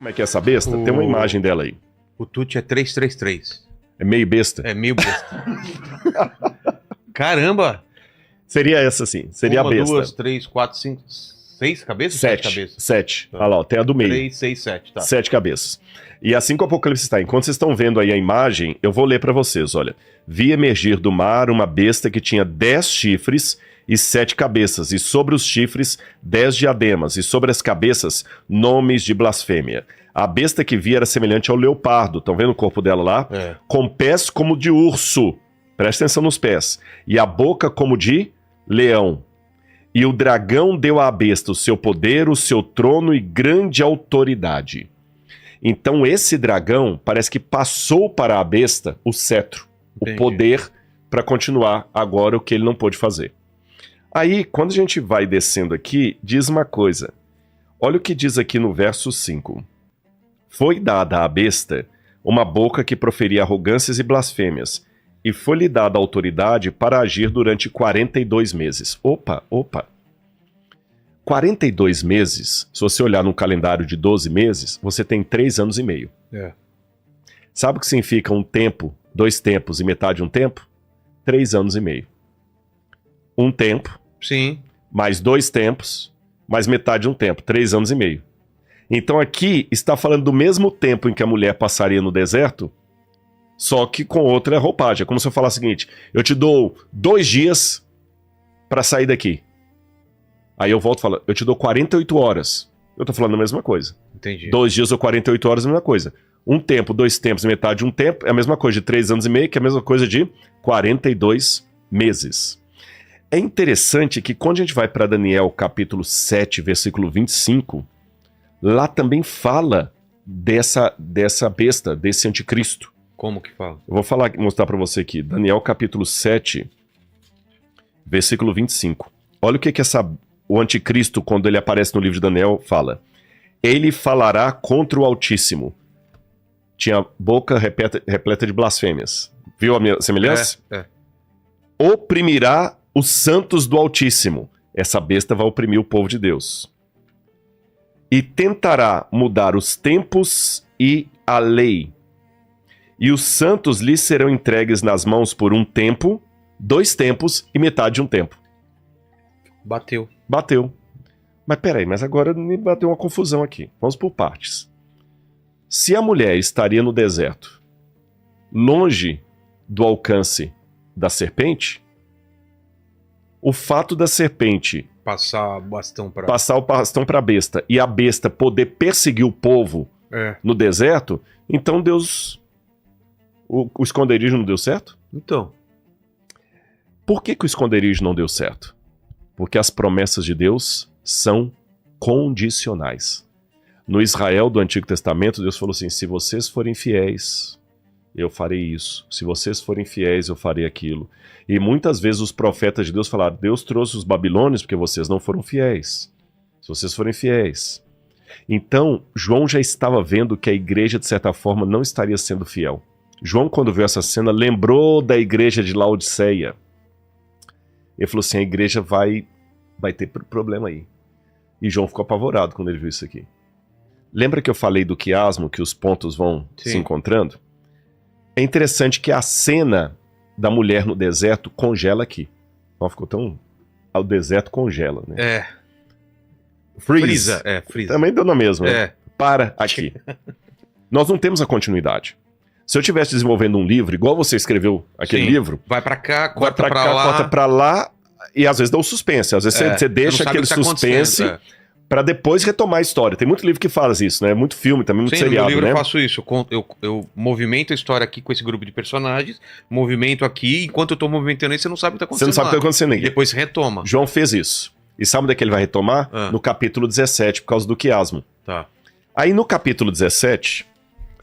Como é que é essa besta? Tem uma imagem dela aí. O Tuti é 333. É meio besta? É meio besta. Caramba! Seria essa sim, seria a besta. 1, 2, 3, 4, 5, 6 cabeças? 7 cabeças. 7. Tá. Olha lá, ó, tem a do meio. 3, 6, 7, tá. 7 cabeças. E assim que o Apocalipse está, enquanto vocês estão vendo aí a imagem, eu vou ler para vocês, olha. Vi emergir do mar uma besta que tinha 10 chifres e 7 cabeças, e sobre os chifres 10 diademas, e sobre as cabeças nomes de blasfêmia. A besta que vi era semelhante ao leopardo, estão vendo o corpo dela lá? É. Com pés como de urso, presta atenção nos pés, e a boca como de leão. E o dragão deu à besta o seu poder, o seu trono e grande autoridade. Então esse dragão parece que passou para a besta o cetro, Entendi. o poder para continuar agora o que ele não pôde fazer. Aí, quando a gente vai descendo aqui, diz uma coisa. Olha o que diz aqui no verso 5. Foi dada à besta uma boca que proferia arrogâncias e blasfêmias, e foi-lhe dada autoridade para agir durante 42 meses. Opa. 42 meses, se você olhar num calendário de 12 meses, você tem 3 anos e meio. É. Sabe o que significa um tempo, 2 tempos e metade de um tempo? 3 anos e meio. Um tempo, Sim. mais 2 tempos, mais metade de um tempo, 3 anos e meio. Então aqui está falando do mesmo tempo em que a mulher passaria no deserto, só que com outra roupagem. É como se eu falasse o seguinte, eu te dou 2 dias para sair daqui. Aí eu volto e falo, eu te dou 48 horas. Eu tô falando a mesma coisa. Entendi. 2 dias ou 48 horas é a mesma coisa. Um tempo, 2 tempos, metade de um tempo é a mesma coisa de 3 anos e meio, que é a mesma coisa de 42 meses. É interessante que quando a gente vai para Daniel capítulo 7, versículo 25, lá também fala dessa besta, desse anticristo. Como que fala? Eu vou mostrar para você aqui. Daniel capítulo 7, versículo 25. Olha o que o anticristo, quando ele aparece no livro de Daniel, fala. Ele falará contra o Altíssimo. Tinha boca repleta de blasfêmias. Viu a minha semelhança? É. Oprimirá os santos do Altíssimo. Essa besta vai oprimir o povo de Deus. E tentará mudar os tempos e a lei. E os santos lhes serão entregues nas mãos por um tempo, 2 tempos e metade de um tempo. Bateu. Mas peraí, mas agora me bateu uma confusão aqui. Vamos por partes. Se a mulher estaria no deserto, longe do alcance da serpente, o fato da serpente Passar o bastão pra... passar o bastão para a besta e a besta poder perseguir o povo no deserto, então Deus... O esconderijo não deu certo? Então. Por que o esconderijo não deu certo? Porque as promessas de Deus são condicionais. No Israel do Antigo Testamento, Deus falou assim, se vocês forem fiéis, eu farei isso. Se vocês forem fiéis, eu farei aquilo. E muitas vezes os profetas de Deus falaram, Deus trouxe os babilônios porque vocês não foram fiéis. Se vocês forem fiéis. Então, João já estava vendo que a igreja, de certa forma, não estaria sendo fiel. João, quando viu essa cena, lembrou da igreja de Laodiceia. Ele falou assim, a igreja vai ter problema aí. E João ficou apavorado quando ele viu isso aqui. Lembra que eu falei do quiasmo, que os pontos vão se encontrando? É interessante que a cena da mulher no deserto congela aqui. Ó, ficou tão... O deserto congela, né? É. Freeza. Freeza. Também deu na mesma. É. Para aqui. Nós não temos a continuidade. Se eu estivesse desenvolvendo um livro, igual você escreveu aquele livro... Vai pra cá, vai corta pra cá, lá. corta pra lá, e às vezes dá um suspense. Às vezes você deixa aquele suspense pra depois retomar a história. Tem muito livro que faz isso, né? Muito filme também, muito seriado, no meu livro né? eu faço isso. Eu movimento a história aqui com esse grupo de personagens, movimento aqui, enquanto eu tô movimentando aí, você não sabe o que tá acontecendo. Você não sabe o que tá acontecendo aí. E depois retoma. João fez isso. E sabe onde é que ele vai retomar? No capítulo 17, por causa do quiasmo. Tá. Aí no capítulo 17...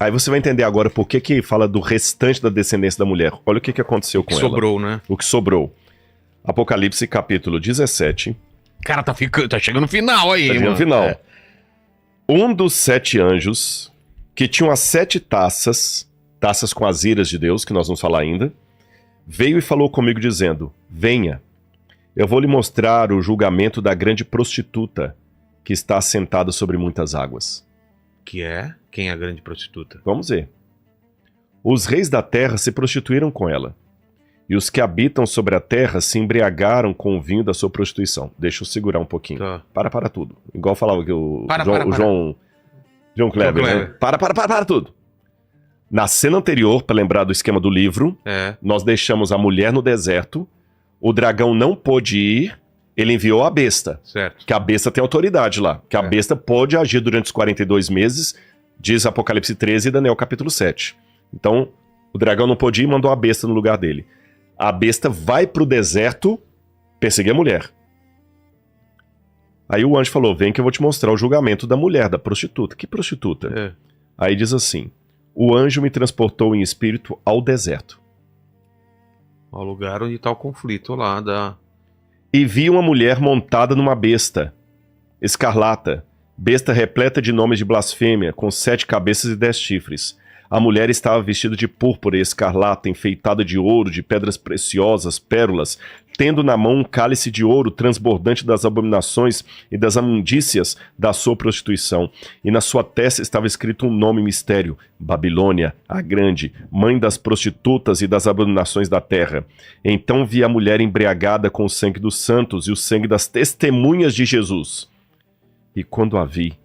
Aí você vai entender agora por que fala do restante da descendência da mulher. Olha o que aconteceu com ela. Sobrou, né? O que sobrou. Apocalipse capítulo 17. Cara, tá chegando no final aí, mano. No final. Um dos 7 anjos, que tinham as 7 taças com as iras de Deus, que nós vamos falar ainda, veio e falou comigo dizendo, venha, eu vou lhe mostrar o julgamento da grande prostituta, que está assentada sobre muitas águas. Que é? Quem é a grande prostituta? Vamos ver. Os reis da terra se prostituíram com ela, e os que habitam sobre a terra se embriagaram com o vinho da sua prostituição. Deixa eu segurar um pouquinho. Tá. Para tudo. Igual falava que o Para. João Kleber, né? Para tudo. Na cena anterior, para lembrar do esquema do livro, nós deixamos a mulher no deserto, o dragão não pôde ir, ele enviou a besta. Certo. Que a besta tem autoridade lá. Que a besta pode agir durante os 42 meses, diz Apocalipse 13 e Daniel capítulo 7. Então, o dragão não pôde ir e mandou a besta no lugar dele. A besta vai pro deserto perseguir a mulher. Aí o anjo falou, vem que eu vou te mostrar o julgamento da mulher, da prostituta. Que prostituta? Aí diz assim, o anjo me transportou em espírito ao deserto. Ao lugar onde está o conflito lá da... E vi uma mulher montada numa besta, escarlata, besta repleta de nomes de blasfêmia, com 7 cabeças e 10 chifres. A mulher estava vestida de púrpura e escarlata, enfeitada de ouro, de pedras preciosas, pérolas, tendo na mão um cálice de ouro transbordante das abominações e das imundícias da sua prostituição. E na sua testa estava escrito um nome mistério, Babilônia, a grande, mãe das prostitutas e das abominações da terra. Então vi a mulher embriagada com o sangue dos santos e o sangue das testemunhas de Jesus. E quando a vi,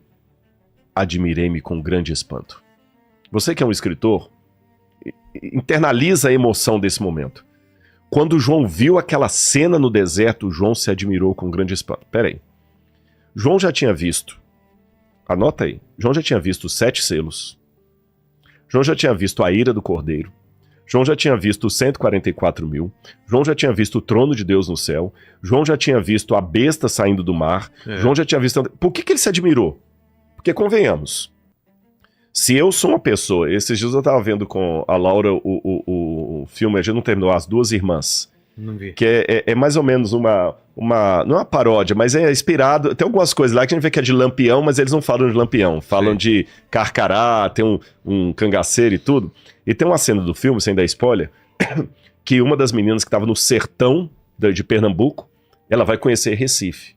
admirei-me com grande espanto. Você que é um escritor, internaliza a emoção desse momento. Quando João viu aquela cena no deserto, João se admirou com grande espanto. Peraí. João já tinha visto, anota aí, João já tinha visto os 7 selos. João já tinha visto a ira do Cordeiro. João já tinha visto os 144 mil. João já tinha visto o trono de Deus no céu. João já tinha visto a besta saindo do mar. João já tinha visto... Por que ele se admirou? Porque convenhamos. Se eu sou uma pessoa, esses dias eu tava vendo com a Laura o filme, a gente não terminou, As Duas Irmãs. Não vi. Que é mais ou menos uma... Não é uma paródia, mas é inspirado... Tem algumas coisas lá que a gente vê que é de Lampião, mas eles não falam de Lampião. Falam de Carcará, tem um cangaceiro e tudo. E tem uma cena do filme, sem dar spoiler, que uma das meninas que estava no sertão de Pernambuco, ela vai conhecer Recife.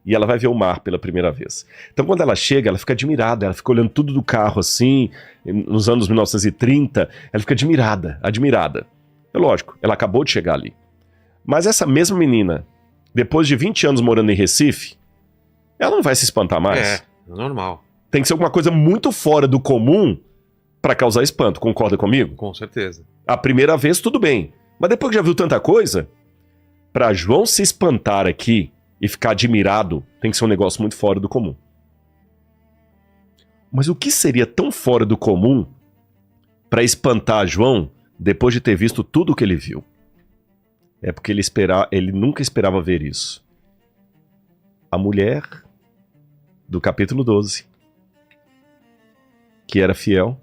E ela vai ver o mar pela primeira vez. Então quando ela chega, ela fica admirada, ela fica olhando tudo do carro assim, nos anos 1930, ela fica admirada. É lógico, ela acabou de chegar ali. Mas essa mesma menina, depois de 20 anos morando em Recife, ela não vai se espantar mais. É normal. Tem que ser alguma coisa muito fora do comum para causar espanto, concorda comigo? Com certeza. A primeira vez tudo bem, mas depois que já viu tanta coisa, para João se espantar aqui e ficar admirado, tem que ser um negócio muito fora do comum. Mas o que seria tão fora do comum para espantar João depois de ter visto tudo o que ele viu? É porque ele nunca esperava ver isso. A mulher do capítulo 12, que era fiel,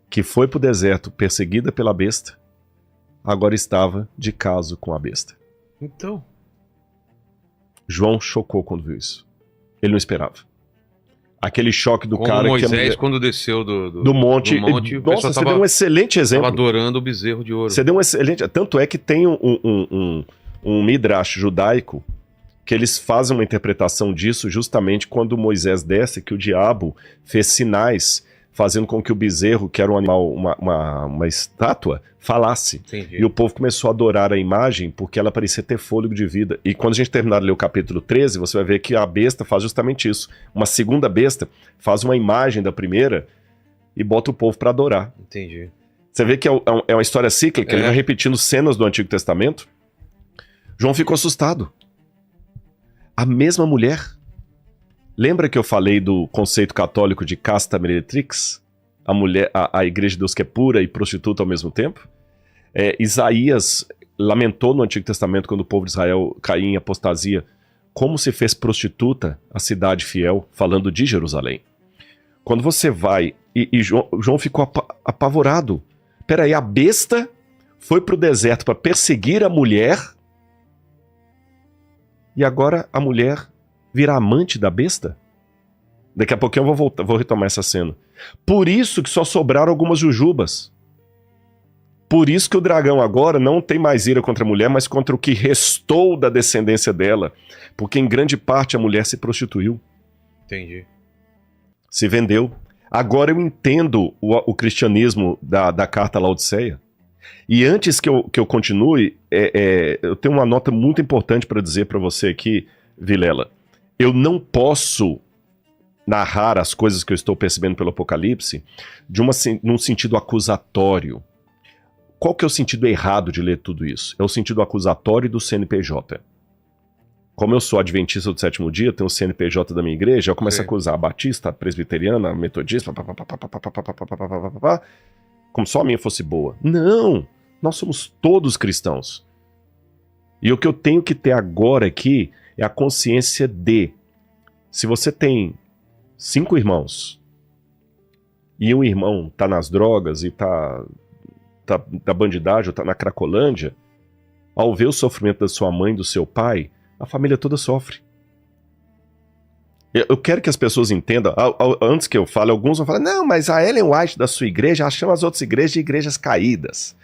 que foi para o deserto perseguida pela besta, agora estava de caso com a besta. Então... João chocou quando viu isso. Ele não esperava. Aquele choque do como cara Moisés, que a mulher... quando desceu do monte. Nossa, você deu um excelente exemplo. Estava adorando o bezerro de ouro. Você deu um excelente... Tanto é que tem um midrash judaico que eles fazem uma interpretação disso justamente quando Moisés desce, que o diabo fez sinais fazendo com que o bezerro, que era um animal, uma estátua, falasse. Entendi. E o povo começou a adorar a imagem porque ela parecia ter fôlego de vida. E quando a gente terminar de ler o capítulo 13, você vai ver que a besta faz justamente isso. Uma segunda besta faz uma imagem da primeira e bota o povo para adorar. Entendi. Você vê que é uma história cíclica, ele vai repetindo cenas do Antigo Testamento. João ficou assustado. A mesma mulher... Lembra que eu falei do conceito católico de casta meretrix? A igreja de Deus que é pura e prostituta ao mesmo tempo? Isaías lamentou no Antigo Testamento, quando o povo de Israel caía em apostasia, como se fez prostituta a cidade fiel, falando de Jerusalém. Quando você vai, e João ficou apavorado. Peraí, a besta foi pro deserto para perseguir a mulher, e agora a mulher vira amante da besta? Daqui a pouquinho eu vou retomar essa cena. Por isso que só sobraram algumas jujubas. Por isso que o dragão agora não tem mais ira contra a mulher, mas contra o que restou da descendência dela. Porque em grande parte a mulher se prostituiu. Entendi. se vendeu. Agora eu entendo o cristianismo da carta Laodiceia. E antes que eu continue, eu tenho uma nota muito importante para dizer para você aqui, Vilela. Eu não posso narrar as coisas que eu estou percebendo pelo Apocalipse num sentido acusatório. Qual que é o sentido errado de ler tudo isso? É o sentido acusatório do CNPJ. Como eu sou adventista do sétimo dia, tenho o CNPJ da minha igreja, eu começo a acusar a batista, a presbiteriana, a metodista, como só a minha fosse boa. Não! Nós somos todos cristãos. E o que eu tenho que ter agora aqui é a consciência de, se você tem 5 irmãos e um irmão tá nas drogas e tá na bandidagem ou tá na cracolândia, ao ver o sofrimento da sua mãe e do seu pai, a família toda sofre. Eu quero que as pessoas entendam, antes que eu fale, alguns vão falar, não, mas a Ellen White da sua igreja chama as outras igrejas de igrejas caídas.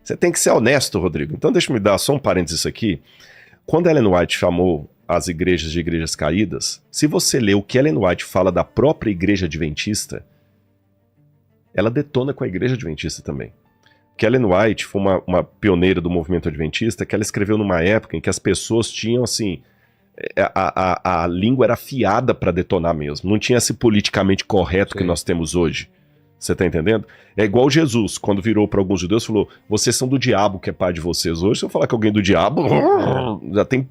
Você tem que ser honesto, Rodrigo. Então deixa eu me dar só um parênteses aqui. Quando a Ellen White chamou as igrejas de igrejas caídas, se você ler o que Ellen White fala da própria igreja adventista, ela detona com a igreja adventista também. Que Ellen White foi uma pioneira do movimento adventista, que ela escreveu numa época em que as pessoas tinham, assim, a língua era afiada para detonar mesmo. Não tinha esse politicamente correto que nós temos hoje. Você tá entendendo? É igual Jesus, quando virou para alguns judeus, falou, vocês são do diabo que é pai de vocês. Hoje, se eu falar que alguém é do diabo, já tem,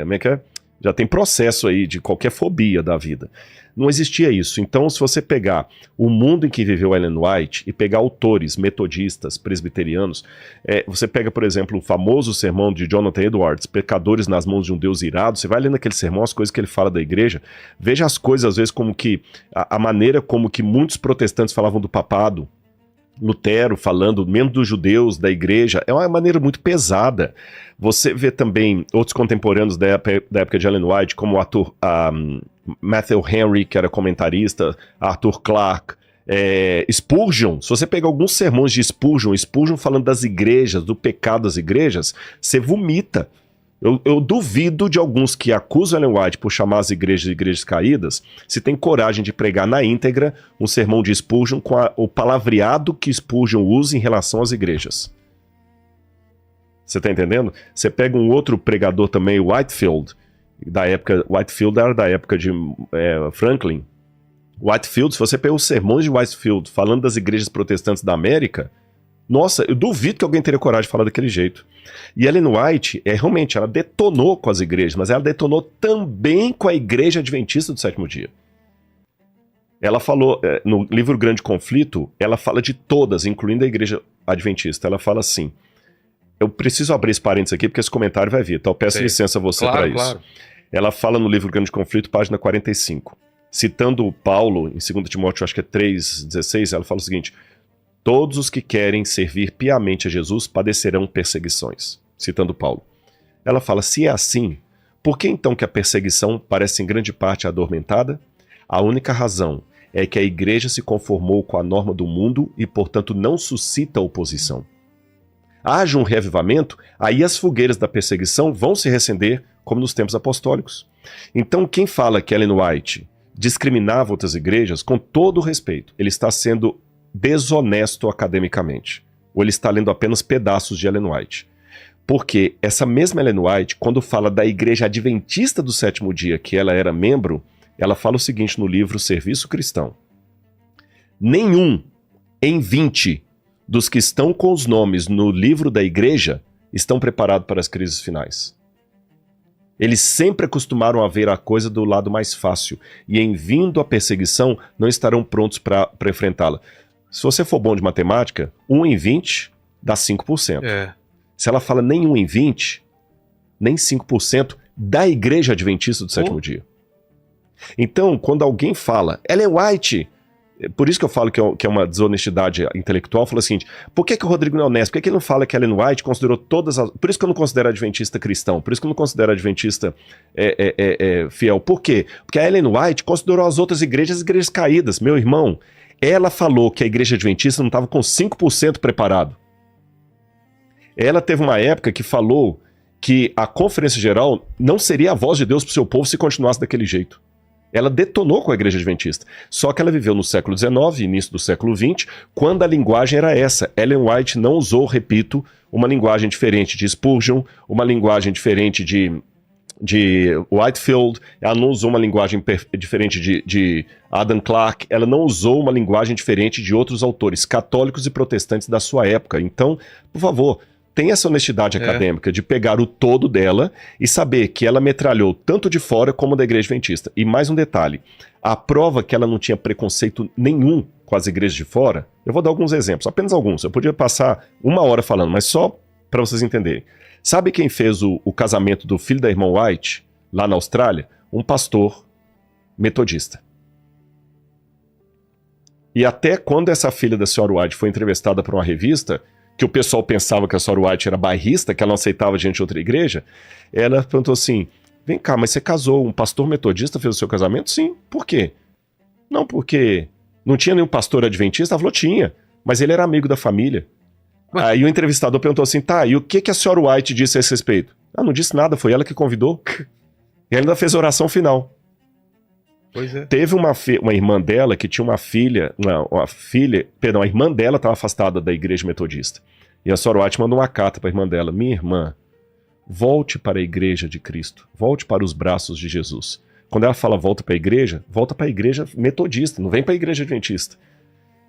como é que é? Já tem processo aí de qualquer fobia da vida. Não existia isso. Então, se você pegar o mundo em que viveu Ellen White e pegar autores metodistas, presbiterianos, você pega, por exemplo, o famoso sermão de Jonathan Edwards, Pecadores nas mãos de um Deus irado, você vai lendo aquele sermão, as coisas que ele fala da igreja, veja as coisas, às vezes, como que a maneira como que muitos protestantes falavam do papado, Lutero falando, mesmo dos judeus, da igreja, é uma maneira muito pesada. Você vê também outros contemporâneos da época de Ellen White, como o Matthew Henry, que era comentarista, Arthur Clarke, Spurgeon. Se você pegar alguns sermões de Spurgeon falando das igrejas, do pecado das igrejas, você vomita. Eu duvido de alguns que acusam Ellen White por chamar as igrejas de igrejas caídas, se tem coragem de pregar na íntegra um sermão de Spurgeon com o palavreado que Spurgeon usa em relação às igrejas. Você tá entendendo? Você pega um outro pregador também, Whitefield, Whitefield era da época de Franklin. Whitefield, se você pega os sermões de Whitefield falando das igrejas protestantes da América, nossa, eu duvido que alguém teria coragem de falar daquele jeito. E Ellen White, realmente, ela detonou com as igrejas, mas ela detonou também com a igreja adventista do sétimo dia. Ela falou, no livro Grande Conflito, ela fala de todas, incluindo a igreja adventista. Ela fala assim, eu preciso abrir esse parênteses aqui, porque esse comentário vai vir, então eu peço licença a você para isso. Claro. Ela fala no livro Grande Conflito, página 45, citando Paulo, em 2 Timóteo, acho que é 3,16, ela fala o seguinte, todos os que querem servir piamente a Jesus padecerão perseguições, citando Paulo. Ela fala, se é assim, por que então que a perseguição parece em grande parte adormentada? A única razão é que a igreja se conformou com a norma do mundo e, portanto, não suscita oposição. Haja um reavivamento, aí as fogueiras da perseguição vão se reacender como nos tempos apostólicos. Então, quem fala que Ellen White discriminava outras igrejas, com todo o respeito, ele está sendo desonesto academicamente. Ou ele está lendo apenas pedaços de Ellen White. Porque essa mesma Ellen White, quando fala da igreja adventista do sétimo dia, que ela era membro, ela fala o seguinte no livro Serviço Cristão. Nenhum em 20 dos que estão com os nomes no livro da igreja estão preparados para as crises finais. Eles sempre acostumaram a ver a coisa do lado mais fácil. E em vindo a perseguição, não estarão prontos para enfrentá-la. Se você for bom de matemática, 1 em 20 dá 5%. Se ela fala nem 1 em 20, nem 5% da igreja adventista do sétimo dia. Então, quando alguém fala, Ellen White, por isso que eu falo que é uma desonestidade intelectual, fala o seguinte, por que o Rodrigo não é honesto? Por que ele não fala que Ellen White considerou todas as... Por isso que eu não considero adventista cristão, por isso que eu não considero adventista fiel. Por quê? Porque a Ellen White considerou as outras igrejas caídas. Meu irmão, ela falou que a igreja adventista não estava com 5% preparado. Ela teve uma época que falou que a conferência geral não seria a voz de Deus para o seu povo se continuasse daquele jeito. Ela detonou com a Igreja Adventista. Só que ela viveu no século XIX, início do século XX, quando a linguagem era essa. Ellen White não usou, repito, uma linguagem diferente de Spurgeon, uma linguagem diferente de Whitefield, ela não usou uma linguagem diferente de Adam Clarke, ela não usou uma linguagem diferente de outros autores católicos e protestantes da sua época. Então, por favor, tenha essa honestidade acadêmica de pegar o todo dela e saber que ela metralhou tanto de fora como da Igreja Adventista. E mais um detalhe, a prova que ela não tinha preconceito nenhum com as igrejas de fora, eu vou dar alguns exemplos, apenas alguns, eu podia passar 1 hora falando, mas só para vocês entenderem. Sabe quem fez o casamento do filho da irmã White, lá na Austrália? Um pastor metodista. E até quando essa filha da senhora White foi entrevistada por uma revista, que o pessoal pensava que a senhora White era bairrista, que ela não aceitava gente de outra igreja, ela perguntou assim, vem cá, mas você casou, um pastor metodista fez o seu casamento? Sim. Por quê? Não, porque não tinha nenhum pastor adventista? Ela falou, tinha, mas ele era amigo da família. Aí o entrevistador perguntou assim, tá, e o que a senhora White disse a esse respeito? Ah, não disse nada, foi ela que convidou. E ela ainda fez a oração final. Pois é. Teve uma irmã dela que tinha uma filha, a irmã dela estava afastada da igreja metodista. E a senhora White mandou uma carta para a irmã dela, minha irmã, volte para a igreja de Cristo, volte para os braços de Jesus. Quando ela fala volta para a igreja metodista, não vem para a igreja adventista.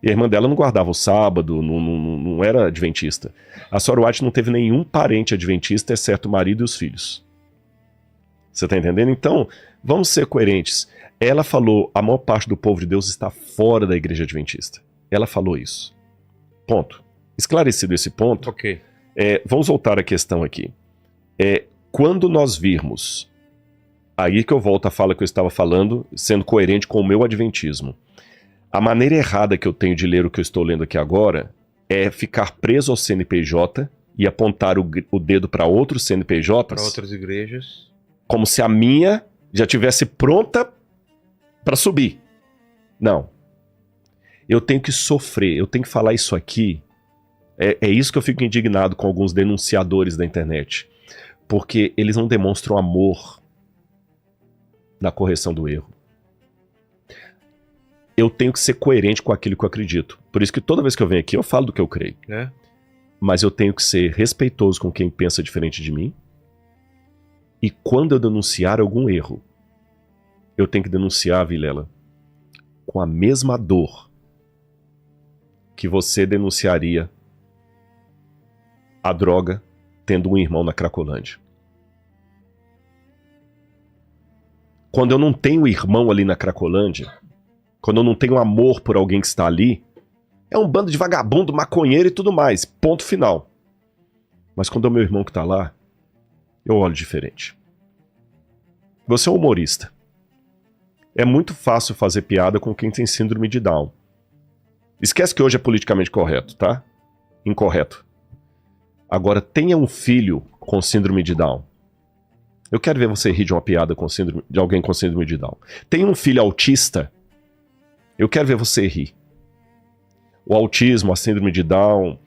E a irmã dela não guardava o sábado, não era adventista. A senhora White não teve nenhum parente adventista, exceto o marido e os filhos. Você está entendendo? Então, vamos ser coerentes. Ela falou, a maior parte do povo de Deus está fora da igreja adventista. Ela falou isso. Ponto. Esclarecido esse ponto, Ok. Vamos voltar à questão aqui. Quando nós virmos, aí que eu volto à fala que eu estava falando, sendo coerente com o meu adventismo. A maneira errada que eu tenho de ler o que eu estou lendo aqui agora é ficar preso ao CNPJ e apontar o dedo para outros CNPJs. Para outras igrejas. Como se a minha já tivesse pronta para subir. Não. Eu tenho que sofrer, eu tenho que falar isso aqui. É isso que eu fico indignado com alguns denunciadores da internet. Porque eles não demonstram amor na correção do erro. Eu tenho que ser coerente com aquilo que eu acredito. Por isso que toda vez que eu venho aqui, eu falo do que eu creio. Mas eu tenho que ser respeitoso com quem pensa diferente de mim. E quando eu denunciar algum erro, eu tenho que denunciar, Vilela, com a mesma dor que você denunciaria a droga tendo um irmão na Cracolândia. Quando eu não tenho irmão ali na Cracolândia, quando eu não tenho amor por alguém que está ali, é um bando de vagabundo, maconheiro e tudo mais. Ponto final. Mas quando é o meu irmão que está lá, eu olho diferente. Você é um humorista. É muito fácil fazer piada com quem tem síndrome de Down. Esquece que hoje é politicamente correto, tá? Incorreto. Agora, tenha um filho com síndrome de Down. Eu quero ver você rir de uma piada de alguém com síndrome de Down. Tenha um filho autista. Eu quero ver você rir. O autismo, a síndrome de Down,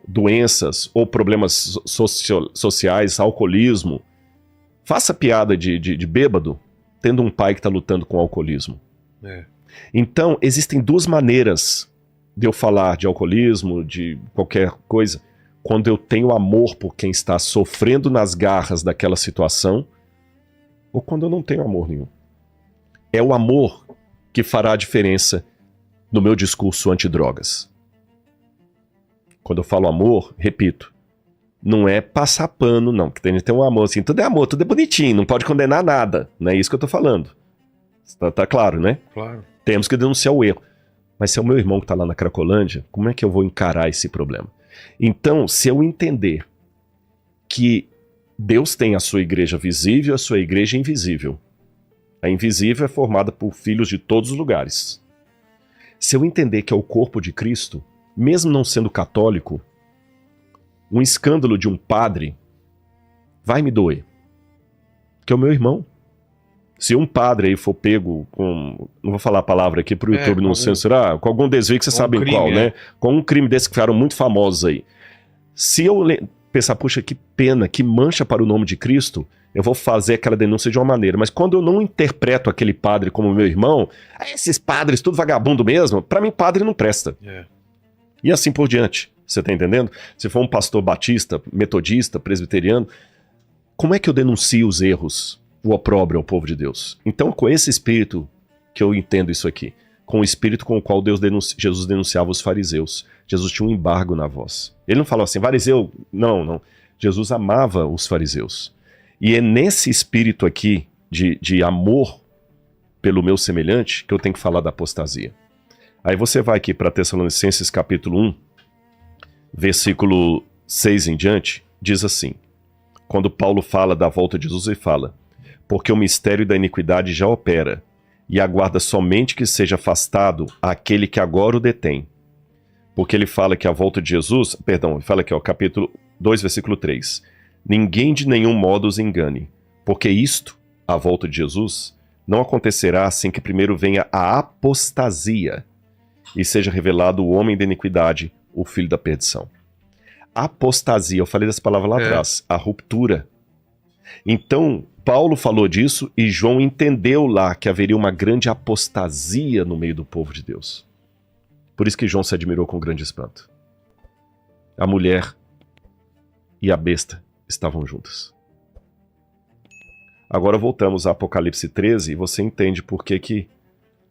doenças ou problemas sociais, alcoolismo. Faça piada de bêbado, tendo um pai que está lutando com o alcoolismo. Então, existem duas maneiras de eu falar de alcoolismo, de qualquer coisa, quando eu tenho amor por quem está sofrendo nas garras daquela situação, ou quando eu não tenho amor nenhum. É o amor que fará a diferença no meu discurso antidrogas. Quando eu falo amor, repito, não é passar pano, não, que tem um amor assim, tudo é bonitinho, não pode condenar nada, não é isso que eu tô falando. Tá claro, né? Claro. Temos que denunciar o erro. Mas se é o meu irmão que tá lá na Cracolândia, como é que eu vou encarar esse problema? Então, se eu entender que Deus tem a sua igreja visível e a sua igreja invisível. A invisível é formada por filhos de todos os lugares. Se eu entender que é o corpo de Cristo, mesmo não sendo católico, um escândalo de um padre vai me doer. Que é o meu irmão. Se um padre aí for pego com... Não vou falar a palavra aqui pro YouTube não censurar. Com algum desvio que vocês sabem crime, qual, né? Com um crime desse que ficaram muito famosos aí. Se eu pensar, puxa, que pena, que mancha para o nome de Cristo, eu vou fazer aquela denúncia de uma maneira, mas quando eu não interpreto aquele padre como meu irmão, esses padres tudo vagabundo mesmo, pra mim padre não presta. E assim por diante, você tá entendendo? Se for um pastor batista, metodista, presbiteriano, como é que eu denuncio os erros, o opróbrio ao povo de Deus? Então, com esse espírito que eu entendo isso aqui, com o espírito com o qual Jesus denunciava os fariseus. Jesus tinha um embargo na voz. Ele não falou assim, fariseu, não. Jesus amava os fariseus. E é nesse espírito aqui de amor pelo meu semelhante que eu tenho que falar da apostasia. Aí você vai aqui para Tessalonicenses capítulo 1, versículo 6 em diante, diz assim, quando Paulo fala da volta de Jesus, ele fala, porque o mistério da iniquidade já opera, e aguarda somente que seja afastado aquele que agora o detém. Porque ele fala que a volta de Jesus, ele fala aqui, capítulo 2, versículo 3, ninguém de nenhum modo os engane, porque isto, a volta de Jesus, não acontecerá sem que primeiro venha a apostasia, e seja revelado o homem da iniquidade, o filho da perdição. Apostasia, eu falei dessa palavra lá atrás, a ruptura. Então, Paulo falou disso e João entendeu lá que haveria uma grande apostasia no meio do povo de Deus. Por isso que João se admirou com grande espanto. A mulher e a besta estavam juntas. Agora voltamos a Apocalipse 13 e você entende por que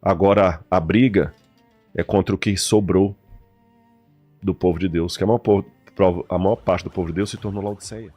agora a briga é contra o que sobrou do povo de Deus, que a maior parte do povo de Deus se tornou Laodiceia.